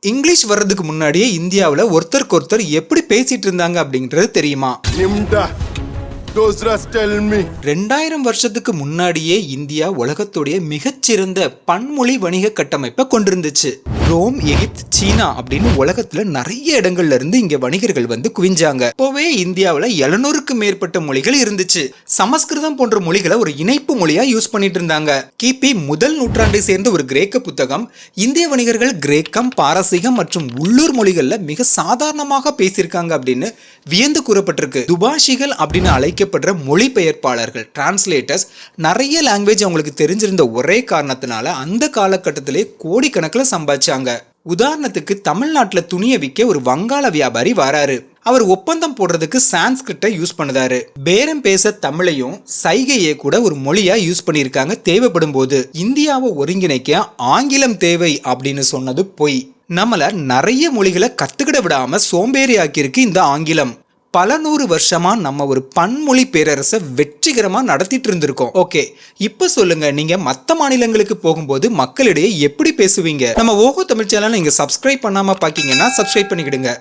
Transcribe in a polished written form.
English வர்றதுக்கு முன்னாடியே இந்தியாவுல ஒருத்தருக்கு ஒருத்தர் எப்படி பேசிட்டு இருந்தாங்க அப்படின்றது தெரியுமா? 2000 வருஷத்துக்கு முன்னாடியே இந்தியா உலகத்துடைய மிகச்சிறந்த பன்மொழி வணிக கட்டமைப்பை கொண்டிருந்துச்சு. ரோம், எகிப்து, சீனா அப்படின்னு உலகத்துல நிறைய இடங்கள்ல இருந்து இங்க வணிகர்கள் வந்து குவிஞ்சாங்க. இப்போவே இந்தியாவுல 700க்கு மேற்பட்ட மொழிகள் இருந்துச்சு. சமஸ்கிருதம் போன்ற மொழிகளை ஒரு இணைப்பு மொழியா யூஸ் பண்ணிட்டு இருந்தாங்க. கிபி முதல் நூற்றாண்டை சேர்ந்த ஒரு கிரேக்க புத்தகம் இந்திய வணிகர்கள் கிரேக்கம், பாரசீகம் மற்றும் உள்ளூர் மொழிகள்ல மிக சாதாரணமாக பேசியிருக்காங்க அப்படின்னு வியந்து கூறப்பட்டிருக்கு. துபாஷிகள் அப்படின்னு அழைக்கப்படுற மொழிபெயர்ப்பாளர்கள், டிரான்ஸ்லேட்டர்ஸ், நிறைய லாங்குவேஜ் அவங்களுக்கு தெரிஞ்சிருந்த ஒரே காரணத்தினால அந்த காலகட்டத்திலே கோடிக்கணக்கில் சம்பாதிச்சாங்க. உதாரணத்துக்கு தமிழ்நாட்டுல துணியை விற்க ஒரு வங்காள வியாபாரி வராரு. அவர் ஒப்பந்தம் போடுறதுக்கு சான்ஸ்கிரிட்டை யூஸ் பண்ணுதாரு. பேரம் பேச தமிழையும் சைகையே கூட ஒரு மொழியா யூஸ் பண்ணியிருக்காங்க. தேவைப்படும் போது இந்தியாவை ஒருங்கிணைக்க ஆங்கிலம் தேவை அப்படின்னு சொன்னது பொய். நம்மள நிறைய மொழிகளை கத்துக்கிட விடாம சோம்பேறி ஆக்கியிருக்கு இந்த ஆங்கிலம். பல நூறு வருஷமா நம்ம ஒரு பன்மொழி பேரரசை வெற்றிகரமா நடத்திட்டு இருந்திருக்கோம். ஓகே, இப்ப சொல்லுங்க, நீங்க மத்த மாநிலங்களுக்கு போகும்போது மக்களிடையே எப்படி பேசுவீங்க? நம்ம ஓஹோ தமிழ் சேனல் நீங்க சப்ஸ்கிரைப் பண்ணாம பாக்கீங்கன்னா சப்ஸ்கிரைப் பண்ணிக்கிடுங்க.